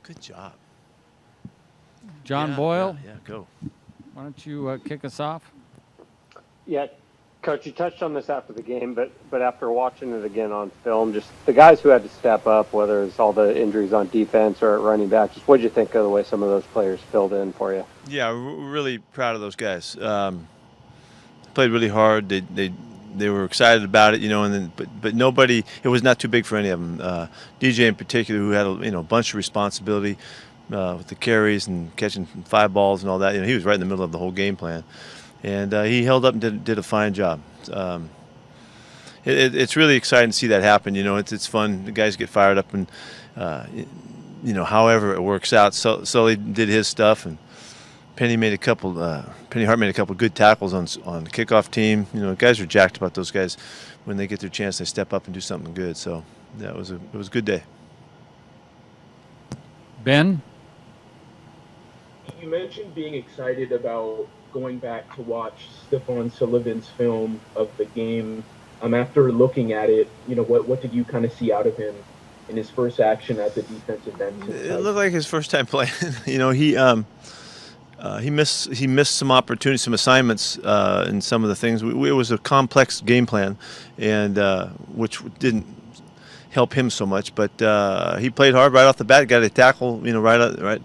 Good job. John Boyle, Yeah, go. why don't you kick us off? Yeah, Coach, you touched on this after the game, but after watching it again on film, just the guys who had to step up, whether it's all the injuries on defense or at running back, just what did you think of the way some of those players filled in for you? Yeah, we're really proud of those guys. Played really hard. They were excited about it, and then but nobody. It was not too big for any of them. DJ in particular, who had a bunch of responsibility with the carries and catching 5 balls and all that. He was right in the middle of the whole game plan, and he held up and did a fine job. It's really exciting to see that happen. It's fun. The guys get fired up, and however it works out. Sully did his stuff, and Penny Hart made a couple good tackles on the kickoff team. Guys are jacked about those guys. When they get their chance, they step up and do something good. So it was a good day. Ben? You mentioned being excited about going back to watch Stephon Sullivan's film of the game. After looking at it, what did you kind of see out of him in his first action at the defensive end? It looked like his first time playing. He missed some opportunities, some assignments in some of the things. It was a complex game plan, and which didn't help him so much. But he played hard right off the bat. Got a tackle, right.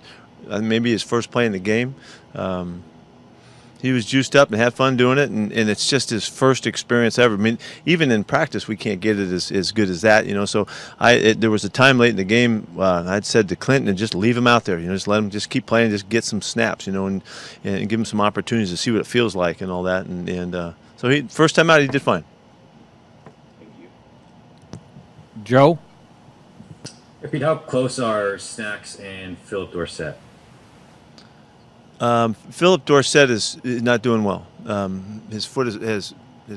Maybe his first play in the game. He was juiced up and had fun doing it, and it's just his first experience ever. I mean, even in practice, we can't get it as good as that, So there was a time late in the game I'd said to Clinton, just leave him out there, just let him just keep playing, just get some snaps, and give him some opportunities to see what it feels like and all that. So he first time out, he did fine. Thank you. Joe? Pete, how close are Snacks and Philip Dorsett? Philip Dorsett is not doing well. His foot has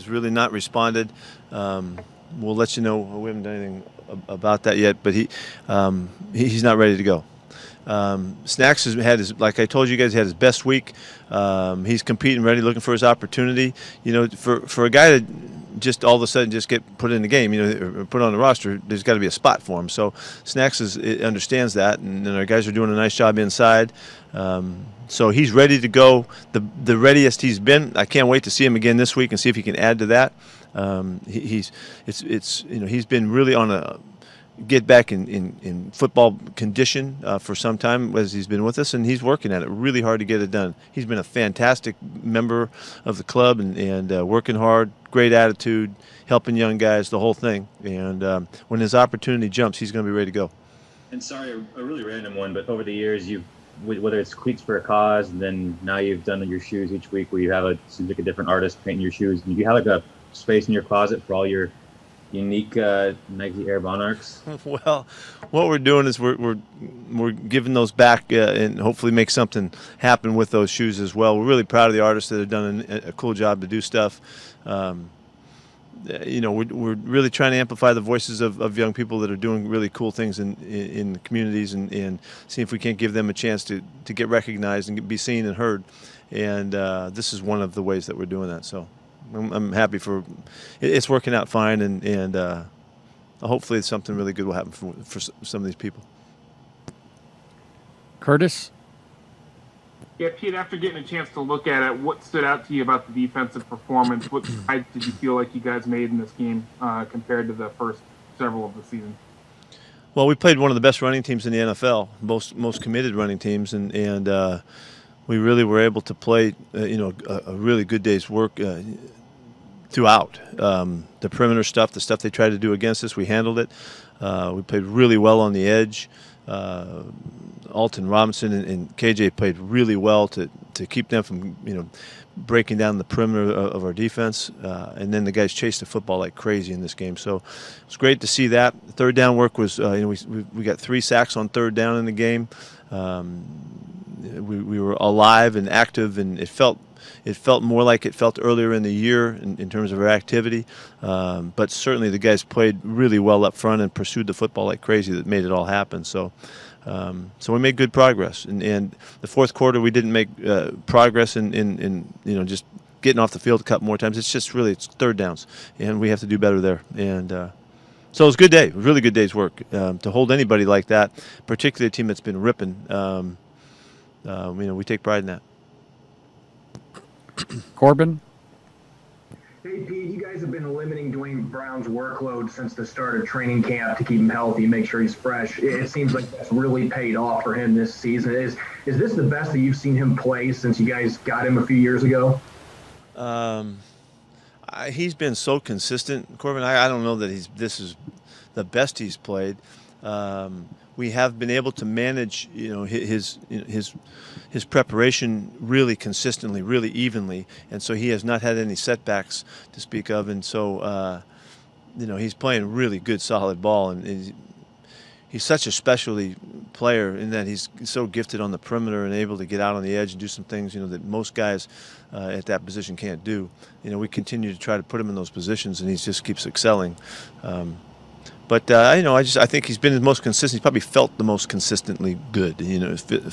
really not responded. We'll let you know. We haven't done anything about that yet, but he's not ready to go. Snacks has had like I told you guys, he had his best week. He's competing, ready, looking for his opportunity. For a guy to just all of a sudden just get put in the game, or put on the roster, there's got to be a spot for him. So Snacks understands that, and our guys are doing a nice job inside. So he's ready to go, the readiest he's been. I can't wait to see him again this week and see if he can add to that. He's been really on a get back in football condition for some time as he's been with us, and he's working at it really hard to get it done. He's been a fantastic member of the club and working hard, great attitude, helping young guys, the whole thing. And when his opportunity jumps, he's going to be ready to go. And sorry, a really random one, but over the years, whether it's Cleats for a Cause, and then now you've done your shoes each week where you have seems like a different artist painting your shoes. Do you have like a space in your closet for all your unique Nike Air Monarchs? Well, what we're doing is we're giving those back and hopefully make something happen with those shoes as well. We're really proud of the artists that have done a cool job to do stuff. We're really trying to amplify the voices of young people that are doing really cool things in the communities and see if we can't give them a chance to get recognized and be seen and heard. And this is one of the ways that we're doing that. So I'm happy it's working out fine, and hopefully something really good will happen for some of these people. Curtis? Yeah, Pete, after getting a chance to look at it, what stood out to you about the defensive performance? What strides did you feel like you guys made in this game compared to the first several of the season? Well, we played one of the best running teams in the NFL, most committed running teams, and we really were able to play a really good day's work throughout. The perimeter stuff, the stuff they tried to do against us, we handled it. We played really well on the edge. Alton Robinson and KJ played really well to keep them from breaking down the perimeter of our defense, and then the guys chased the football like crazy in this game. So it's great to see that. Third down work was we got 3 sacks on third down in the game. We were alive and active, and it felt more like it felt earlier in the year in terms of our activity. But certainly the guys played really well up front and pursued the football like crazy. That made it all happen. So we made good progress. And the fourth quarter we didn't make progress in just getting off the field a couple more times. It's third downs, and we have to do better there. And So it was a good day, a really good day's work to hold anybody like that, particularly a team that's been ripping. We take pride in that. Corbin? Hey, Pete, you guys have been limiting Dwayne Brown's workload since the start of training camp to keep him healthy, make sure he's fresh. It seems like that's really paid off for him this season. Is this the best that you've seen him play since you guys got him a few years ago? He's been so consistent, Corbin. I don't know that this is the best he's played. We have been able to manage, his preparation really consistently, really evenly, and so he has not had any setbacks to speak of. And so, he's playing really good, solid ball, and he's such a specialty player in that he's so gifted on the perimeter and able to get out on the edge and do some things, that most guys at that position can't do. We continue to try to put him in those positions, and he just keeps excelling. I think he's been the most consistent. He's probably felt the most consistently good.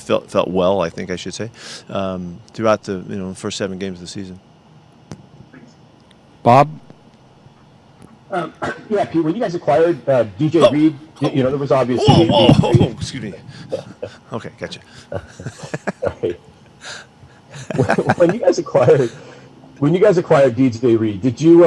Felt well, I think I should say, throughout the first 7 games of the season. Bob? Yeah, Pete, when you guys acquired DJ Reed, there was obviously... Excuse me. Okay, gotcha. Okay. When you guys acquired DJ Reed, did you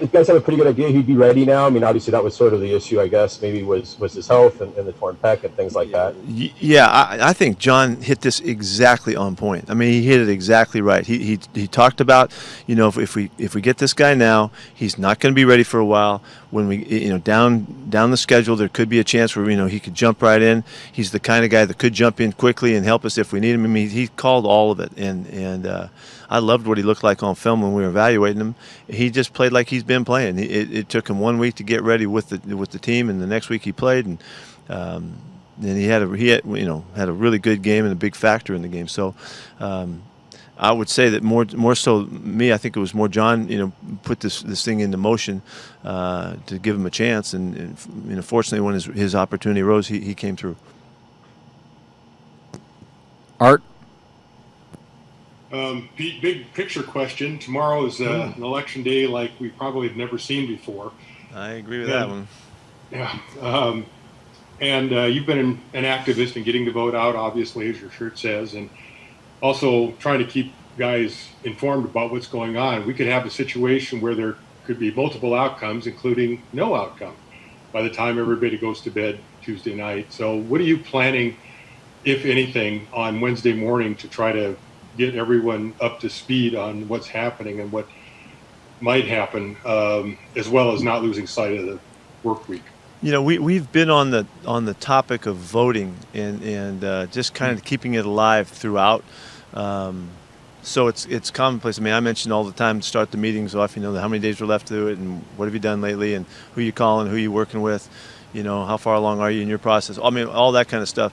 guys have a pretty good idea he'd be ready now? I mean, obviously that was sort of the issue, I guess. Maybe was his health and the torn pec and things like that. Yeah, I think John hit this exactly on point. I mean, he hit it exactly right. He talked about, if we get this guy now, he's not going to be ready for a while. When we, down the schedule, there could be a chance where he could jump right in. He's the kind of guy that could jump in quickly and help us if we need him. I mean, he called all of it, and I loved what he looked like on film when we were evaluating him. He just played like he's been playing. It took him 1 week to get ready with the team, and the next week he played, and he had a really good game and a big factor in the game. So I would say that more so me, I think it was more John, put this thing into motion to give him a chance, and fortunately when his opportunity arose, he came through. Art? Pete, big picture question. Tomorrow is an election day like we probably have never seen before. I agree with that one. Yeah. And you've been an activist in getting the vote out, obviously, as your shirt says, and also trying to keep guys informed about what's going on. We could have a situation where there could be multiple outcomes, including no outcome, by the time everybody goes to bed Tuesday night. So what are you planning, if anything, on Wednesday morning to try to get everyone up to speed on what's happening and what might happen, as well as not losing sight of the work week? We've been on the topic of voting and just kind of keeping it alive throughout. So it's commonplace. I mean, I mention all the time to start the meetings off, how many days were left to do it and what have you done lately and who you calling, who you working with, how far along are you in your process? I mean, all that kind of stuff.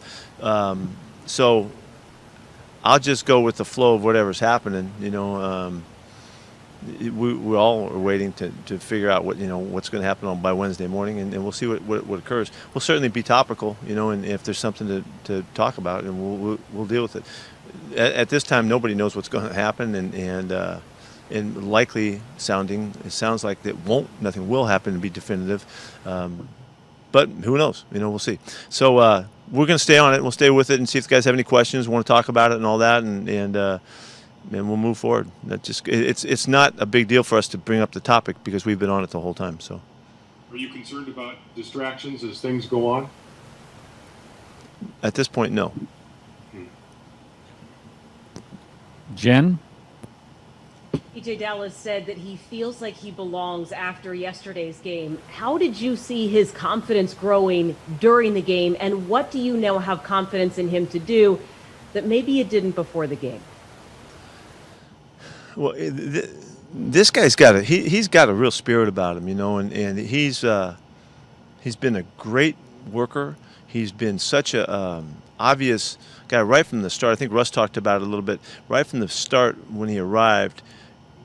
So I'll just go with the flow of whatever's happening. We all are waiting to figure out what's going to happen by Wednesday morning, and we'll see what occurs. We'll certainly be topical, and if there's something to talk about, and we'll deal with it. At this time, nobody knows what's going to happen, and likely sounding, it sounds like nothing will happen to be definitive. But who knows? We'll see. So we're going to stay on it. We'll stay with it and see if the guys have any questions, want to talk about it and all that, and we'll move forward. It's not a big deal for us to bring up the topic because we've been on it the whole time. So, are you concerned about distractions as things go on? At this point, no. Jen? EJ Dallas said that he feels like he belongs after yesterday's game. How did you see his confidence growing during the game, and what do you now have confidence in him to do that maybe you didn't before the game? Well, this guy's got he's got a real spirit about him, and he's been a great worker. He's been such a obvious guy right from the start. I think Russ talked about it a little bit. Right from the start when he arrived,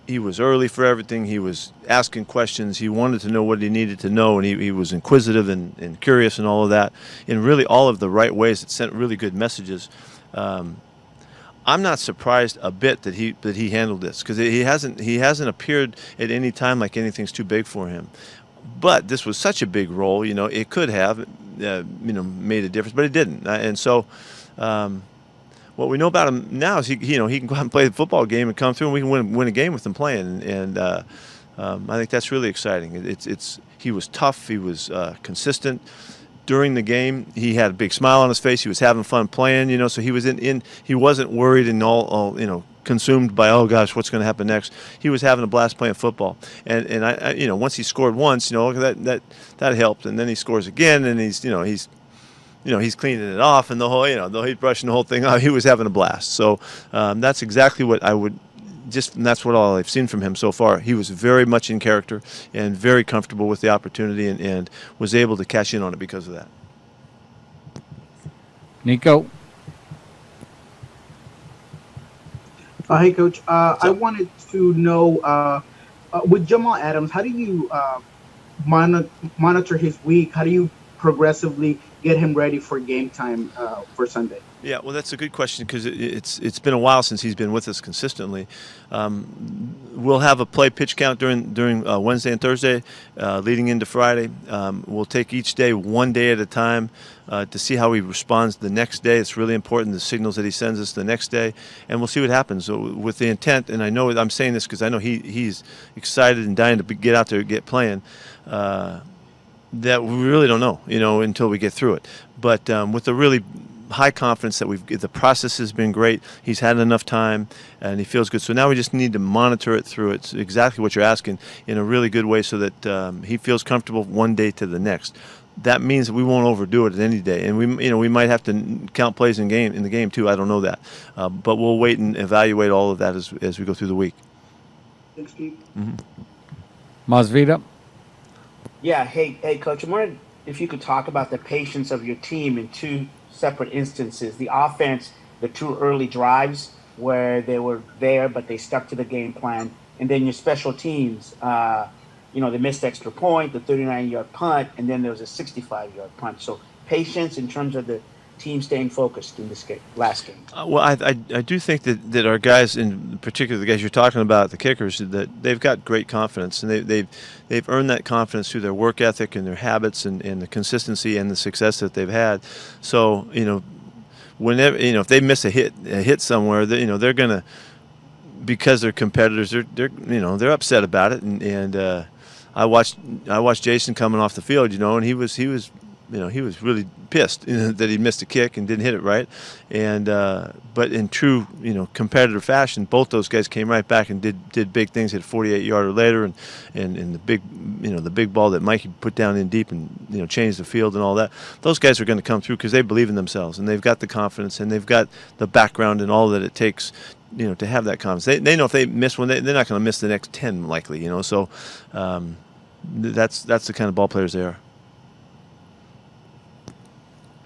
he was early for everything. He was asking questions. He wanted to know what he needed to know, and he was inquisitive and curious and all of that in really all of the right ways. It sent really good messages. I'm not surprised a bit that he handled this because he hasn't appeared at any time like anything's too big for him. But this was such a big role, it could have, made a difference, but it didn't. And so, what we know about him now is he can go out and play the football game and come through, and we can win a game with him playing. And I think that's really exciting. He was tough. He was consistent. During the game, he had a big smile on his face. He was having fun playing, so he was he wasn't worried and all consumed by, oh gosh, what's going to happen next. He was having a blast playing football. And I once he scored once, that helped. And then he scores again, and he's cleaning it off, and the whole, though he's brushing the whole thing off, he was having a blast. So that's exactly what I would. And that's what all I've seen from him so far. He was very much in character and very comfortable with the opportunity, and was able to cash in on it because of that. Nico? Hey, Coach. I wanted to know, with Jamal Adams, how do you monitor his week? How do you progressively get him ready for game time for Sunday? Yeah, well, that's a good question, because it's been a while since he's been with us consistently. We'll have a play pitch count during Wednesday and Thursday, leading into Friday. We'll take each day one day at a time to see how he responds the next day. It's really important, the signals that he sends us the next day, and we'll see what happens. So with the intent, and I know I'm saying this because I know he's excited and dying to get out there and get playing. That we really don't know, until we get through it. But with the really high confidence that the process has been great. He's had enough time, and he feels good. So now we just need to monitor it through. It's exactly what you're asking, in a really good way, so that he feels comfortable one day to the next. That means that we won't overdo it any day, and we might have to count plays in the game too. I don't know that, but we'll wait and evaluate all of that as we go through the week. Thanks, Pete. Masvida? Yeah, hey, Coach. I wondered if you could talk about the patience of your team in two separate instances. The offense, the two early drives where they were there, but they stuck to the game plan. And then your special teams, they missed the extra point, the 39-yard punt, and then there was a 65-yard punt. So patience in terms of the team staying focused in this game, last game. Well, I do think that our guys, in particular the guys you're talking about, the kickers, that they've got great confidence, and they've earned that confidence through their work ethic and their habits and the consistency and the success that they've had. So whenever if they miss a hit somewhere, they're gonna, because they're competitors, they're upset about it. And I watched Jason coming off the field, and he was really pissed that he missed a kick and didn't hit it right. And but in true competitive fashion, both those guys came right back and did big things. Hit a 48-yarder later, and the big ball that Mikey put down in deep and changed the field and all that. Those guys are going to come through because they believe in themselves, and they've got the confidence, and they've got the background and all that it takes to have that confidence. They know if they miss one, they're not going to miss the next 10 likely. So that's the kind of ball players they are.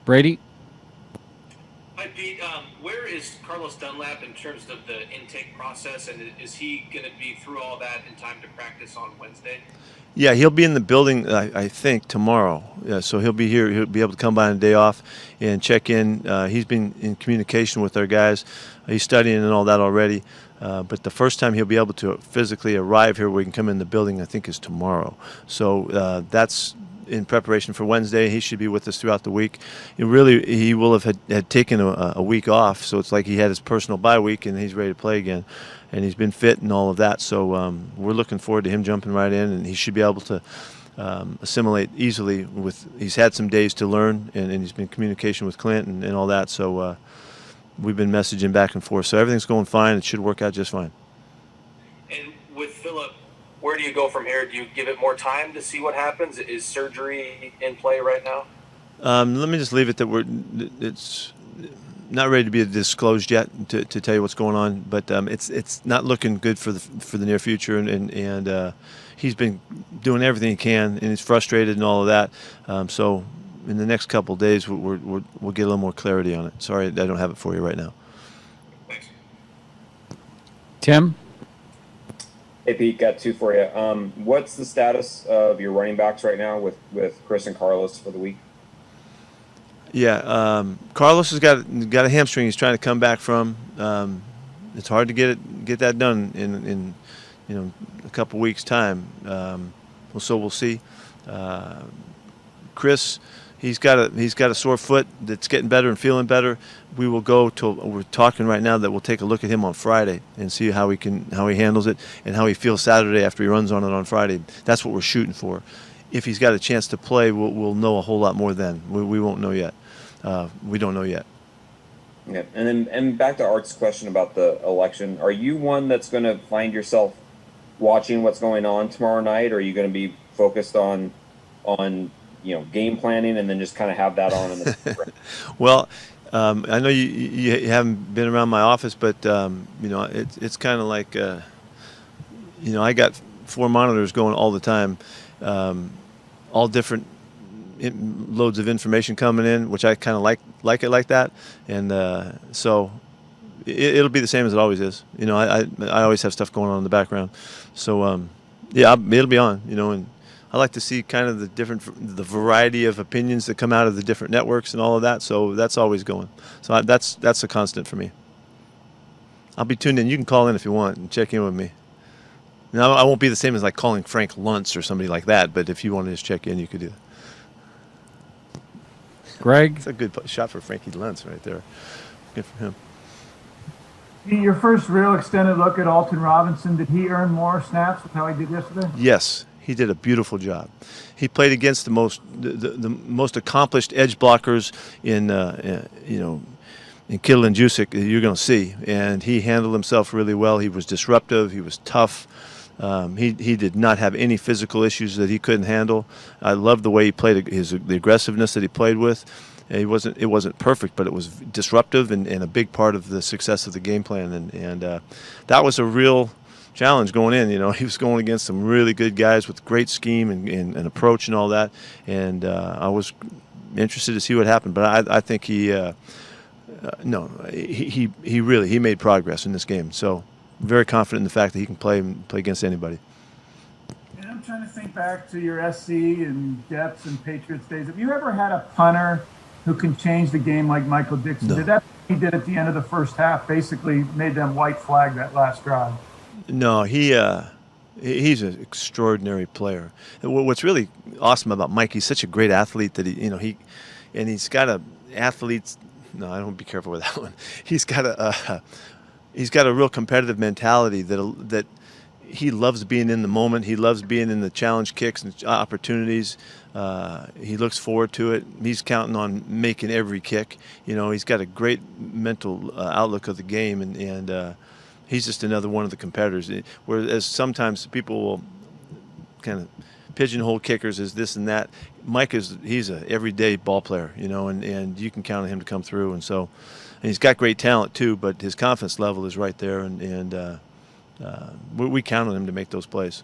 Brady? Hi, Pete. Where is Carlos Dunlap in terms of the intake process, and is he going to be through all that in time to practice on Wednesday? Yeah, he'll be in the building, I think, tomorrow. So he'll be here. He'll be able to come by on a day off and check in. He's been in communication with our guys. He's studying and all that already. But the first time he'll be able to physically arrive here where he can come in the building, I think, is tomorrow. So that's in preparation for Wednesday. He should be with us throughout the week. He will have had taken a week off, so it's like he had his personal bye week, and he's ready to play again. And he's been fit and all of that, so we're looking forward to him jumping right in, and he should be able to assimilate easily. He's had some days to learn, and he's been in communication with Clint and all that, so we've been messaging back and forth. So everything's going fine. It should work out just fine. And with Phillip, where do you go from here? Do you give it more time to see what happens? Is surgery in play right now? Let me just leave it that it's not ready to be disclosed yet to tell you what's going on, but it's not looking good for the near future, and he's been doing everything he can, and he's frustrated and all of that. So in the next couple of days, we'll get a little more clarity on it. Sorry, I don't have it for you right now. Thanks. Tim? Hey, Pete, got two for you. What's the status of your running backs right now with Chris and Carlos for the week? Yeah, Carlos has got a hamstring he's trying to come back from. It's hard to get that done in a couple weeks' time. So we'll see. Chris, he's got a sore foot that's getting better and feeling better. We will go to. We're talking right now that we'll take a look at him on Friday and see how he handles it and how he feels Saturday after he runs on it on Friday. That's what we're shooting for. If he's got a chance to play, we'll know a whole lot more then. We won't know yet. We don't know yet. Yeah, and back to Art's question about the election. Are you one that's going to find yourself watching what's going on tomorrow night, or are you going to be focused on game planning and then just kind of have that on in the Well, I know you haven't been around my office, but it's kind of like I got 4 monitors going all the time, all different loads of information coming in, which I kind of like it like that, and so it'll be the same as it always is. I always have stuff going on in the background, so it'll be on. And I like to see kind of the variety of opinions that come out of the different networks and all of that. So that's always going. So that's a constant for me. I'll be tuned in. You can call in if you want and check in with me. Now I won't be the same as like calling Frank Luntz or somebody like that. But if you want to just check in, you could do that. Greg? It's a good shot for Frankie Luntz right there. Good for him. Your first real extended look at Alton Robinson, did he earn more snaps with how he did yesterday? Yes, he did a beautiful job. He played against the most accomplished edge blockers in Kittle and Jusic you're going to see, and he handled himself really well. He was disruptive. He was tough. He did not have any physical issues that he couldn't handle. I loved the way he played, the aggressiveness that he played with. It wasn't perfect, but it was disruptive and a big part of the success of the game plan. And that was a real challenge going in. He was going against some really good guys with great scheme and approach and all that. And I was interested to see what happened. But I think he made progress in this game. So I'm very confident in the fact that he can play against anybody. And I'm trying to think back to your SC and Depths and Patriots days. Have you ever had a punter who can change the game like Michael Dixon? No. Did that he did at the end of the first half, basically made them white flag that last drive? No, he's an extraordinary player. What's really awesome about Mike, he's such a great athlete that he's got a athlete's. No, I don't be careful with that one. He's got a real competitive mentality that he loves being in the moment. He loves being in the challenge kicks and opportunities. He looks forward to it. He's counting on making every kick. He's got a great mental outlook of the game, and he's just another one of the competitors. Whereas sometimes people will kind of pigeonhole kickers as this and that. Mike he's a everyday ball player, and you can count on him to come through. And he's got great talent too, but his confidence level is right there, and we count on him to make those plays.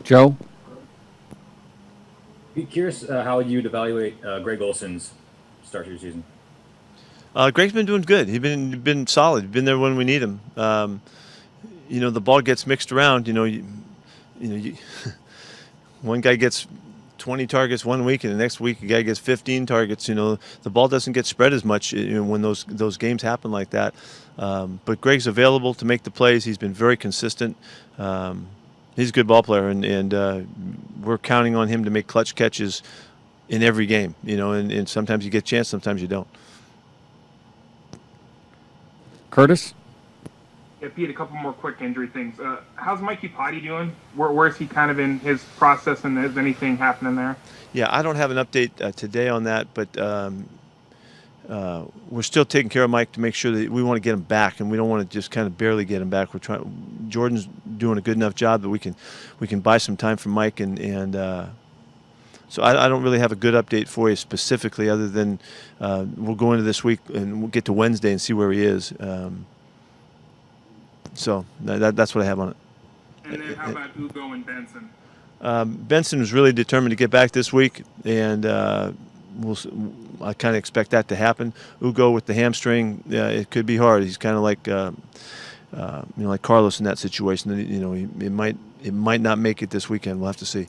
Joe? Be curious how you'd evaluate Greg Olson's start to your season. Greg's been doing good. He's been solid. He's been there when we need him. The ball gets mixed around. One guy gets 20 targets one week, and the next week a guy gets 15 targets. The ball doesn't get spread as much when those games happen like that. But Greg's available to make the plays. He's been very consistent. He's a good ball player, and we're counting on him to make clutch catches in every game. And sometimes you get a chance, sometimes you don't. Curtis? Yeah, Pete, a couple more quick injury things. How's Mikey Potty doing? Where's he kind of in his process, and is anything happening there? Yeah, I don't have an update today on that, but we're still taking care of Mike to make sure that we want to get him back, and we don't want to just kind of barely get him back. We're trying. Jordan's doing a good enough job that we can buy some time for Mike, and so I don't really have a good update for you specifically, other than we'll go into this week and we'll get to Wednesday and see where he is. So that's what I have on it. And then how about Ugo and Benson? Benson was really determined to get back this week, and I kind of expect that to happen. Ugo with the hamstring, it could be hard. He's kind of like like Carlos in that situation. It might not make it this weekend. We'll have to see.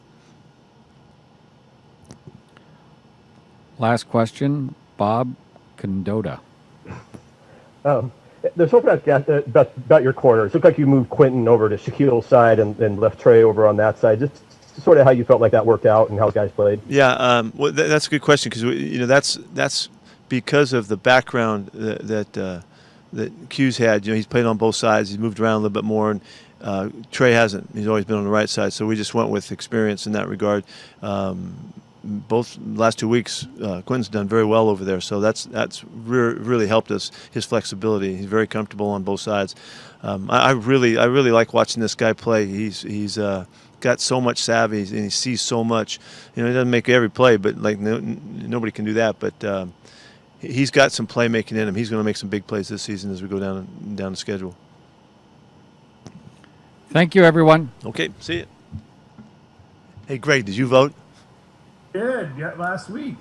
Last question, Bob Condotta. There's hope about your corners. It looked like you moved Quentin over to Shaquille's side and left Trey over on that side. Just sort of how you felt like that worked out and how the guys played. Yeah, well, that's a good question because that's because of the background that Q's had. He's played on both sides. He's moved around a little bit more, and Trey hasn't. He's always been on the right side. So we just went with experience in that regard. Both last 2 weeks, Quentin's done very well over there. So that's really helped us. His flexibility. He's very comfortable on both sides. I really like watching this guy play. He's got so much savvy and he sees so much. He doesn't make every play, but nobody can do that. But he's got some playmaking in him. He's going to make some big plays this season as we go down the schedule. Thank you, everyone. Okay, see you. Hey, Greg, did you vote? Did, yeah, last week.